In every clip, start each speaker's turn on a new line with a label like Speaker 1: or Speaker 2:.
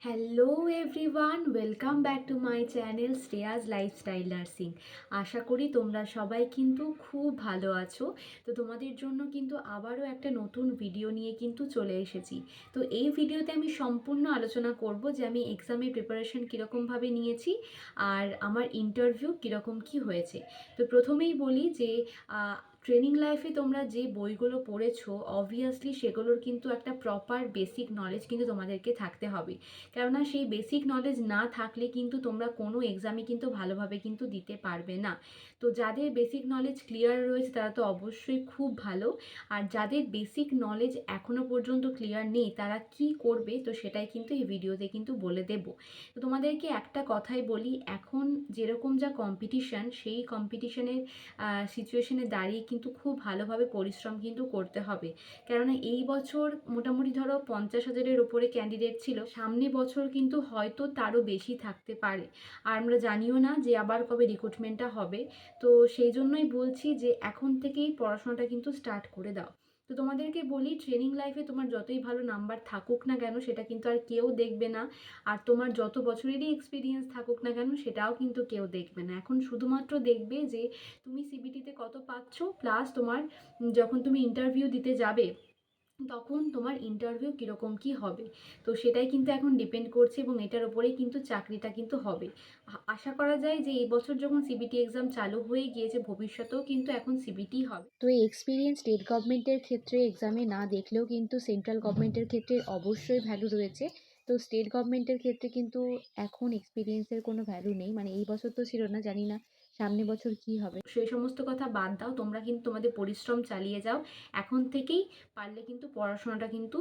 Speaker 1: Hello everyone, welcome back to my channel Shreya's lifestyle nursing. আশা করি তোমরা সবাই কিন্তু খুব ভালো আছো। তো তোমাদের জন্য কিন্তু আবারও একটা নতুন ভিডিও নিয়ে কিন্তু চলে এসেছি। তো এই ভিডিওতে আমি সম্পূর্ণ আলোচনা করব যে আমি এক্সামের প্রিপারেশন কীরকমভাবে নিয়েছি আর আমার ইন্টারভিউ কীরকম কী হয়েছে। তো প্রথমেই বলি যে ট্রেনিং লাইফে তোমরা যে বইগুলো পড়েছো অবভিয়াসলি সেগুলোর কিন্তু একটা প্রপার বেসিক নলেজ কিন্তু তোমাদেরকে থাকতে হবে। কেননা সেই বেসিক নলেজ না থাকলে কিন্তু তোমরা কোনো এক্সামে কিন্তু ভালোভাবে কিন্তু দিতে পারবে না। তো যাদের বেসিক নলেজ ক্লিয়ার রয়েছে তারা তো অবশ্যই খুব ভালো, আর যাদের বেসিক নলেজ এখনও পর্যন্ত ক্লিয়ার নেই তারা কি করবে তো সেটাই কিন্তু এই ভিডিওতে কিন্তু বলে দেব। তো তোমাদেরকে একটা কথাই বলি, এখন যেরকম যা কম্পিটিশান সেই কম্পিটিশানের সিচুয়েশনে দাঁড়িয়ে কিন্তু খুব ভালোভাবে পরিশ্রম কিন্তু করতে হবে। কেননা এই বছর মোটামুটি ধরো 50,000-এর ওপরে ক্যান্ডিডেট ছিল, সামনে বছর কিন্তু হয়তো তারও বেশি থাকতে পারে। আর আমরা জানিও না যে আবার কবে রিক্রুটমেন্টটা হবে। তো সেই জন্যই বলছি যে এখন থেকেই পড়াশোনাটা কিন্তু স্টার্ট করে দাও। তো তোমাদেরকে বলি, ট্রেনিং লাইফে তোমার যতই ভালো নাম্বার থাকুক না কেন সেটা কিন্তু আর কেউ দেখবে না, আর তোমার যত বছরেরই এক্সপিরিয়েন্স থাকুক না কেন সেটাও কিন্তু কেউ দেখবে না। এখন শুধুমাত্র দেখবে যে তুমি সিবিটিতে কত পাচ্ছ, প্লাস তোমার যখন তুমি ইন্টারভিউ দিতে যাবে তখন তোমার ইন্টারভিউ কীরকম কী হবে। তো সেটাই কিন্তু এখন ডিপেন্ড করছে এবং এটার ওপরেই কিন্তু চাকরিটা কিন্তু হবে। আশা করা যায় যে এই বছর যখন সিবিটি এক্সাম চালু হয়ে গিয়েছে ভবিষ্যতেও কিন্তু এখন সিবিটি হবে। তো এই এক্সপিরিয়েন্স স্টেট গভর্নমেন্টের ক্ষেত্রে এক্সামে না দেখলেও কিন্তু সেন্ট্রাল গভর্নমেন্টের ক্ষেত্রে অবশ্যই ভ্যালু রয়েছে। তো স্টেট গভর্নমেন্টের ক্ষেত্রে কিন্তু এখন এক্সপিরিয়েন্সের কোনো ভ্যালু নেই, মানে এই বছর তো ছিল না, জানি না সামনে বছর কি হবে। সেই সমস্ত কথা বাদ দাও, তোমরা কিন্তু তোমাদের পরিশ্রম চালিয়ে যাও। এখন থেকেই পারলে কিন্তু পড়াশোনাটা কিন্তু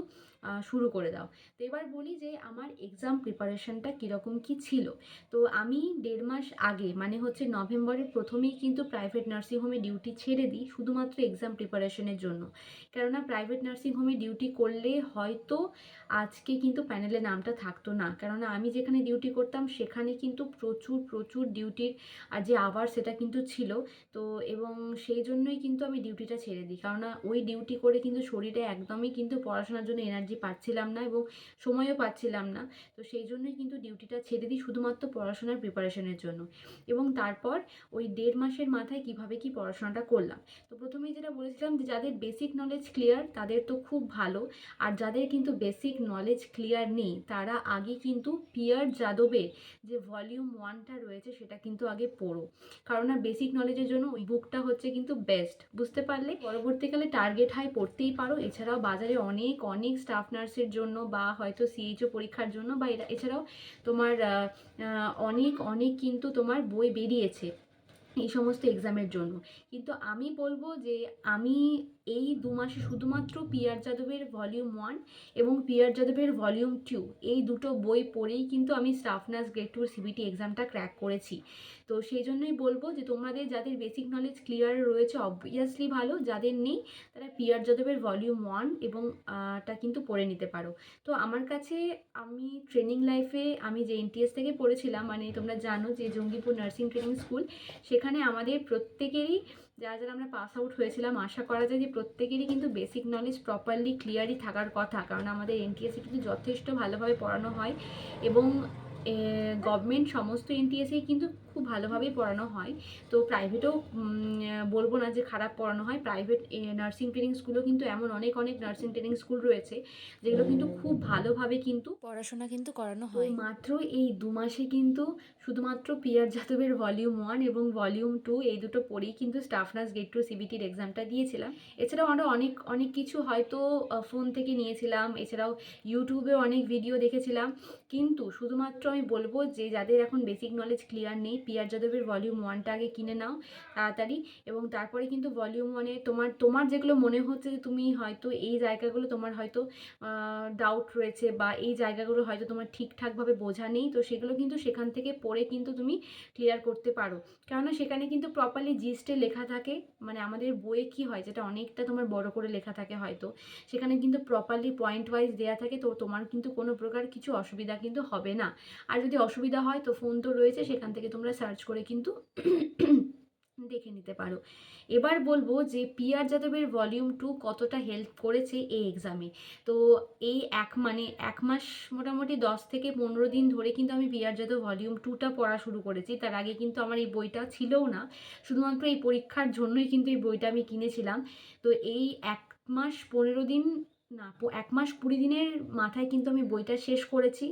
Speaker 1: শুরু করে দাও। তো এবার বলি যে আমার এক্সাম প্রিপারেশনটা কীরকম কী ছিল। তো আমি 1.5 মাস আগে, মানে হচ্ছে নভেম্বরের প্রথমেই কিন্তু প্রাইভেট নার্সিংহোমে ডিউটি ছেড়ে দিই শুধুমাত্র এক্সাম প্রিপারেশনের জন্য। কেননা প্রাইভেট নার্সিংহোমে ডিউটি করলে হয়তো আজকে কিন্তু প্যানেলে নামটা থাকতো না। কেননা আমি যেখানে ডিউটি করতাম সেখানে কিন্তু প্রচুর প্রচুর ডিউটির আর যে আওয়ার সেটা কিন্তু ছিল। তো এবং সেই জন্যই কিন্তু আমি ডিউটিটা ছেড়ে দিই, কেননা ওই ডিউটি করে কিন্তু শরীরে একদমই কিন্তু পড়াশোনার জন্য এনার্জি পাচ্ছিলাম না এবং সময়ও পাচ্ছিলাম না। তো সেই জন্যই কিন্তু ডিউটিটা ছেড়ে দিই শুধুমাত্র পড়াশোনার প্রিপারেশনের জন্য। এবং তারপর ওই 1.5 মাসের মাথায় কিভাবে কি পড়াশোনাটা করলাম। তো প্রথমেই যেটা বলেছিলাম যে যাদের বেসিক নলেজ ক্লিয়ার তাদের তো খুব ভালো, আর যাদের কিন্তু বেসিক নলেজ ক্লিয়ার নেই তারা আগে কিন্তু পিয়ার যাদবের যে ভলিউম 1টা রয়েছে সেটা কিন্তু আগে পড়ো। কারণ না, বেসিক নলেজের জন্য ওই বুকটা হচ্ছে কিন্তু বেস্ট, বুঝতে পারলে। পরবর্তীকালে টার্গেট হাই পড়তেই পারো। এছাড়াও বাজারে অনেক অনেক স্টাফ নার্সের জন্য বা হয়তো সিএইচও পরীক্ষার জন্য বা এছাড়াও তোমার অনেক অনেক কিন্তু তোমার বই বেরিয়েছে এই সমস্ত এক্সামের জন্য। কিন্তু আমি বলবো যে আমি এই 2 মাসে শুধুমাত্র পিয়ার যাদবের ভলিউম 1 এবং পিয়ার যাদবের ভলিউম 2 এই দুটো বই পড়েই কিন্তু আমি স্টাফ নার্স গ্রেড 2 সিবিটি এক্সামটা ক্র্যাক করেছি। তো সেই জন্যই বলবো যে তোমাদের যাদের বেসিক নলেজ ক্লিয়ার রয়েছে অবভিয়াসলি ভালো, যাদের নেই তারা পিয়ার যাদবের ভলিউম 1 এবং টা কিন্তু পড়ে নিতে পারো। তো আমার কাছে, আমি ট্রেনিং লাইফে আমি যে এনটিএস থেকে পড়েছিলাম, মানে তোমরা জানো যে জঙ্গিপুর নার্সিং ট্রেনিং স্কুল, সেখানে আমাদের প্রত্যেকেরই যারা যারা আমরা পাস আউট হয়েছিলাম আশা করা যায় যে প্রত্যেকেরই কিন্তু বেসিক নলেজ প্রপারলি ক্লিয়ারই থাকার কথা। কারণ আমাদের এনটিএসে কিন্তু যথেষ্ট ভালোভাবে পড়ানো হয় এবং গভর্নমেন্ট সমস্ত এনটিএসেই কিন্তু খুব ভালোভাবেই পড়ানো হয়। তো প্রাইভেটেও বলবো না যে খারাপ পড়ানো হয়, প্রাইভেট নার্সিং ট্রেনিং স্কুলও কিন্তু এমন অনেক অনেক নার্সিং ট্রেনিং স্কুল রয়েছে যেগুলো কিন্তু খুব ভালোভাবে কিন্তু পড়াশোনা কিন্তু করানো হয়। মাত্র এই 2 মাসে কিন্তু শুধুমাত্র পিয়ার যাদবের ভলিউম 1 এবং ভলিউম 2 এই দুটো পড়েই কিন্তু স্টাফ নার্স গ্রেড 2 সিবিটির এক্সামটা দিয়েছিলাম। এছাড়াও আমরা অনেক অনেক কিছু হয়তো ফোন থেকে নিয়েছিলাম, এছাড়াও ইউটিউবে অনেক ভিডিও দেখেছিলাম। কিন্তু শুধুমাত্র আমি বলবো যে যাদের এখন বেসিক নলেজ ক্লিয়ার নেই, পিয়ার যাদবের ভলিউম 1টা আগে কিনে নাও তাড়াতাড়ি, এবং তারপরে কিন্তু ভলিউম 1-এ তোমার তোমার যেগুলো মনে হচ্ছে যে তুমি হয়তো এই জায়গাগুলো তোমার হয়তো ডাউট রয়েছে বা এই জায়গাগুলো হয়তো তোমার ঠিকঠাকভাবে বোঝা নেই, তো সেগুলো কিন্তু সেখান থেকে পড়ে কিন্তু তুমি ক্লিয়ার করতে পারো। কেননা সেখানে কিন্তু প্রপারলি জিস্টে লেখা থাকে, মানে আমাদের বইয়ে কি হয় যেটা অনেকটা তোমার বড় করে লেখা থাকে হয়তো, সেখানে কিন্তু প্রপারলি পয়েন্ট ওয়াইজ দেওয়া থাকে। তো তোমার কিন্তু কোনো প্রকার কিছু অসুবিধা কিন্তু হবে না। আর যদি অসুবিধা হয় তো ফোন তো রয়েছে, সেখান থেকে তোমরা সার্চ করে কিন্তু দেখে নিতে পারো। এবার বলবো যে পিয়ার যাদবের ভলিউম 2 কতটা হেল্প করেছে এই এক্সামে। তো এই মানে 1 মাস, মোটামুটি 10 থেকে 15 দিন ধরে কিন্তু আমি পিয়ার যাদব ভলিউম 2টা পড়া শুরু করেছি। তার আগে কিন্তু আমার এই বইটা ছিলও না। শুধুমাত্র এই পরীক্ষার জন্যই কিন্তু এই বইটা আমি কিনেছিলাম। তো এই 1 মাস 15 দিন, না 1 মাস 20 দিনের মাথায় কিন্তু আমি বইটা শেষ করেছি,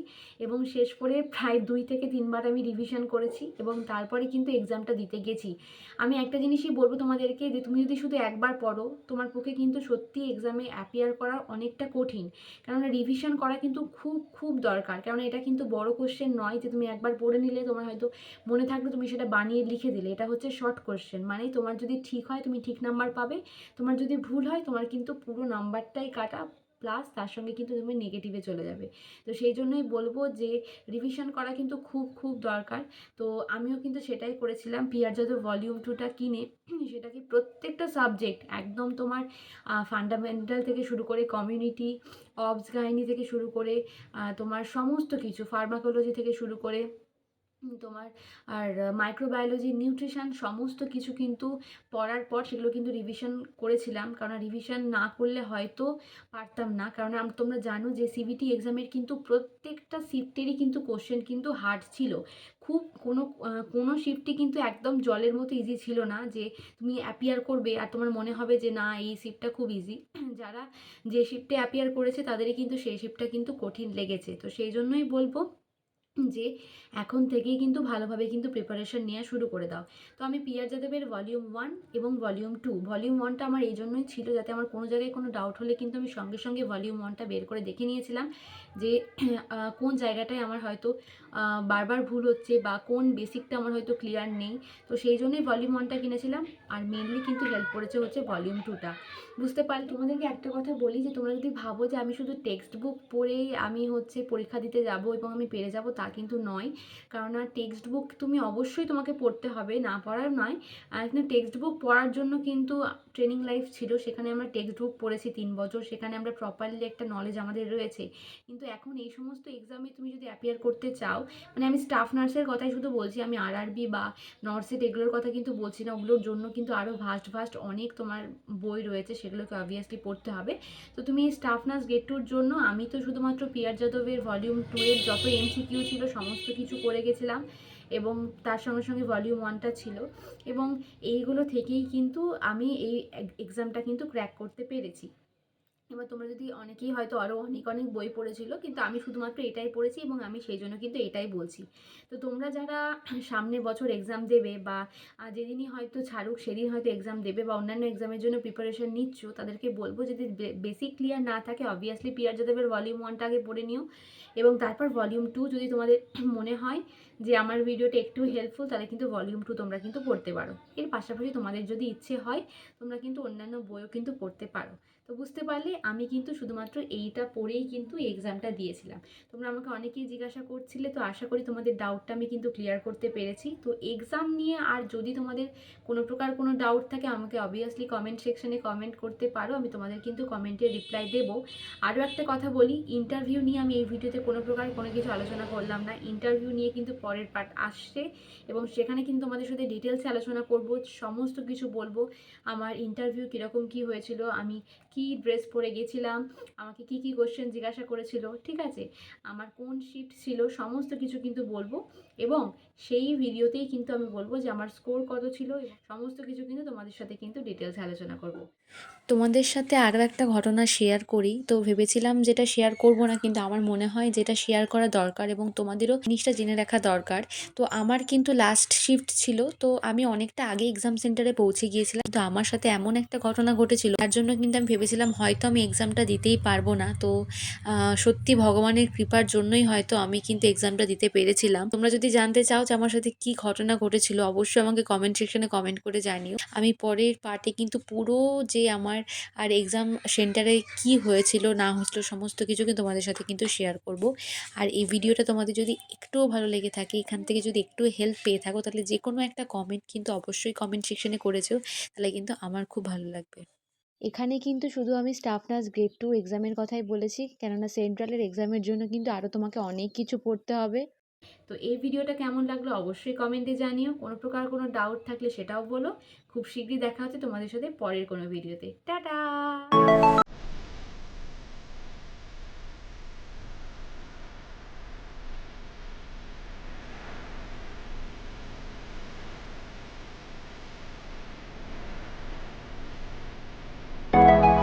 Speaker 1: এবং শেষ করে প্রায় 2 থেকে 3 বার আমি রিভিশন করেছি, এবং তারপরে কিন্তু এক্সামটা দিতে গেছি। আমি একটা জিনিসই বলবো তোমাদেরকে, যে তুমি যদি শুধু একবার পড়ো, তোমার পক্ষে কিন্তু সত্যি এক্সামে অ্যাপিয়ার করা অনেকটা কঠিন। কেননা রিভিশন করা কিন্তু খুব খুব দরকার, কেননা এটা কিন্তু বড় কোশ্চেন নয় যে তুমি একবার পড়ে নিলে তোমার হয়তো মনে থাকলে তুমি সেটা বানিয়ে লিখে দিলে। এটা হচ্ছে শর্ট কোশ্চেন, মানে তোমার যদি ঠিক হয় তুমি ঠিক নাম্বার পাবে, তোমার যদি ভুল হয় তোমার কিন্তু পুরো নাম্বারটাই কাটা, প্লাস তার সঙ্গে কিন্তু তুমি নেগেটিভে চলে যাবে। তো সেই জন্যই বলবো যে রিভিশন করা কিন্তু খুব খুব দরকার। তো আমিও কিন্তু সেটাই করেছিলাম, পিয়ার যাদব ভলিউম 2টা কিনে সেটাকে প্রত্যেকটা সাবজেক্ট একদম তোমার ফান্ডামেন্টাল থেকে শুরু করে কমিউনিটি, অবস কাহিনী থেকে শুরু করে তোমার সমস্ত কিছু, ফার্মাকোলজি থেকে শুরু করে তোমার আর মাইক্রোবায়োলজি, নিউট্রিশন, সমস্ত কিছু কিন্তু পড়ার পর সেগুলো কিন্তু রিভিশন করেছিলাম। কারণ রিভিশন না করলে হয়তো পারতাম না, কারণ তোমরা জানো যে সিবিটি এক্সামের কিন্তু প্রত্যেকটা শিফটেরই কিন্তু কোশ্চেন কিন্তু হার্ড ছিল। খুব কোনো শিফটই কিন্তু একদম জলের মতো ইজি ছিল না, যে তুমি অ্যাপিয়ার করবে আর তোমার মনে হবে যে না এই শিফটটা খুব ইজি। যারা যে শিফটে অ্যাপিয়ার করেছে তাদেরই কিন্তু সেই শিফটটা কিন্তু কঠিন লেগেছে। তো সেই জন্যই বলবো যে এখন থেকেই কিন্তু ভালোভাবে কিন্তু প্রিপারেশন নেওয়া শুরু করে দাও। তো আমি পিয়ার যাদবের ভলিউম 1 এবং ভলিউম 2, ভলিউম 1টা আমার এই জন্যই ছিল যাতে আমার কোনো জায়গায় কোনো ডাউট হলে কিন্তু আমি সঙ্গে সঙ্গে ভলিউম 1টা বের করে দেখে নিয়েছিলাম, যে কোন জায়গাটায় আমার হয়তো বারবার ভুল হচ্ছে, বা কোন বেসিকটা আমার হয়তো ক্লিয়ার নেই। তো সেই জন্যই ভলিউম 1টা কিনেছিলাম। আর মেনলি কিন্তু হেল্প করেছে হচ্ছে ভলিউম 2টা। বুঝতে পারলে? তোমাদেরকে একটা কথা বলি, যে তোমরা যদি ভাবো যে আমি শুধু টেক্সট বুক পড়েই আমি হচ্ছে পরীক্ষা দিতে যাব এবং আমি পেরে যাব, তা কিন্তু নয়। কারণ টেক্সট বুক তুমি অবশ্যই তোমাকে পড়তে হবে, না পড়ার নয়। কিন্তু টেক্সট বুক পড়ার জন্য কিন্তু ট্রেনিং লাইফ ছিল, সেখানে আমরা টেক্সট বুক পড়েছি 3 বছর, সেখানে আমরা প্রপারলি একটা নলেজ আমাদের রয়েছে। কিন্তু এখন এই সমস্ত এক্সামে তুমি যদি অ্যাপিয়ার করতে চাও, মানে আমি স্টাফ নার্সের কথাই শুধু বলছি, আমি আরআরবি বা নর্সেট এগুলোর কথা কিন্তু বলছি না। ওগুলোর জন্য কিন্তু আরও ভাস্ট ভাস্ট অনেক তোমার বই রয়েছে, সেগুলোকে অবভিয়াসলি পড়তে হবে। তো তুমি এই স্টাফ নার্স গেট টুর জন্য আমি তো শুধুমাত্র পিয়ার যাদবের ভলিউম 2 এর যত এমসিকিউ ছিল সমস্ত কিছু করে গেছিলাম, এবং তার সঙ্গে সঙ্গে ভলিউম 1টা ছিল, এবং এইগুলো থেকেই কিন্তু আমি এই এক্সামটা কিন্তু ক্র্যাক করতে পেরেছি। এবার তোমরা যদি, অনেকেই হয়তো আরও অনেক অনেক বই পড়েছিল, কিন্তু আমি শুধুমাত্র এটাই পড়েছি, এবং আমি সেই জন্য কিন্তু এটাই বলছি। তো তোমরা যারা সামনের বছর এক্সাম দেবে, বা যেদিনই হয়তো ছাড়ুক সেদিন হয়তো এক্সাম দেবে, বা অন্যান্য এক্সামের জন্য প্রিপারেশন নিচ্ছ, তাদেরকে বলবো যদি বেসিক ক্লিয়ার না থাকে অবভিয়াসলি পিয়ার যাদবের ভলিউম 1টা আগে পড়ে নিও, এবং তারপর ভলিউম 2 যদি তোমাদের মনে হয় যে আমার ভিডিওটা একটু হেল্পফুল, তাহলে কিন্তু ভলিউম 2 তোমরা কিন্তু পড়তে পারো। এর পাশাপাশি তোমাদের যদি ইচ্ছে হয় তোমরা কিন্তু অন্যান্য বইও কিন্তু পড়তে পারো। তো বুঝতে পারলে আমি কিন্তু শুধুমাত্র এইটা পড়েই কিন্তু এক্সামটা দিয়েছিলাম। তোমরা আমাকে অনেকেই জিজ্ঞাসা করছিলে, তো আশা করি তোমাদের ডাউটটা আমি কিন্তু ক্লিয়ার করতে পেরেছি। তো এক্সাম নিয়ে আর যদি তোমাদের কোনো প্রকার কোনো ডাউট থাকে আমাকে অবভিয়াসলি কমেন্ট সেকশনে কমেন্ট করতে পারো, আমি তোমাদের কিন্তু কমেন্টে রিপ্লাই দেবো। আরও একটা কথা বলি, ইন্টারভিউ নিয়ে আমি এই ভিডিওতে কোনো প্রকার কোনো কিছু আলোচনা করলাম না। ইন্টারভিউ নিয়ে কিন্তু পরের পার্ট আসছে, এবং সেখানে কিন্তু তোমাদের সাথে ডিটেলসে আলোচনা করব, সমস্ত কিছু বলবো। আমার ইন্টারভিউ কীরকম কী হয়েছিল, আমি কি ড্রেস পরে গেছিলাম, আমাকে কি কি কোশ্চেন জিজ্ঞাসা করেছিল, ঠিক আছে, আমার কোন শিফট ছিল, সমস্ত কিছু কিন্তু বলবো। এবং সেই ভিডিওতেই কিন্তু আমি বলবো যে আমার স্কোর কত ছিল, এবং সমস্ত কিছু কিন্তু তোমাদের সাথে কিন্তু ডিটেলসে আলোচনা করব। তোমাদের সাথে আরও একটা ঘটনা শেয়ার করি, তো ভেবেছিলাম যেটা শেয়ার করব না, কিন্তু আমার মনে হয় যেটা শেয়ার করা দরকার, এবং তোমাদেরও জিনিসটা জেনে রাখা দরকার। তো আমার কিন্তু লাস্ট শিফট ছিল, তো আমি অনেকটা আগে এক্সাম সেন্টারে পৌঁছে গিয়েছিলাম। তো আমার সাথে এমন একটা ঘটনা ঘটেছিল, তার জন্য কিন্তু আমি ভেবেছিলাম হয়তো আমি এক্সামটা দিতেই পারবো না। তো সত্যি ভগবানের কৃপার জন্যই হয়তো আমি কিন্তু এক্সামটা দিতে পেরেছিলাম। তোমরা যদি জানতে চাও যে আমার সাথে কি ঘটনা ঘটেছিল, অবশ্যই আমাকে কমেন্ট সেকশনে কমেন্ট করে জানিও। আমি পরের পার্টে কিন্তু পুরো যে আমার আর এক্সাম সেন্টারে কি হয়েছিল না হয়েছিল সমস্ত কিছু কিন্তু তোমাদের সাথে কিন্তু শেয়ার করব। আর এই ভিডিওটা তোমাদের যদি একটুও ভালো লেগে থাকে, এখান থেকে যদি একটু হেল্প পেয়ে থাকো, তাহলে যে কোনো একটা কমেন্ট কিন্তু অবশ্যই কমেন্ট সেকশনে করেছো, তাহলে কিন্তু আমার খুব ভালো লাগবে। এখানে কিন্তু শুধু আমি স্টাফ নার্স গ্রেড 2 এক্সামের কথাই বলেছি, কেননা সেন্ট্রালের এক্সামের জন্য কিন্তু আরও তোমাকে অনেক কিছু পড়তে হবে। তো এই ভিডিওটা কেমন লাগলো অবশ্যই কমেন্টে জানিও, কোনো প্রকার কোনো ডাউট থাকলে সেটাও বলো। খুব শীঘ্রই দেখা হচ্ছে তোমাদের সাথে পরের কোনো ভিডিওতে। টাটা।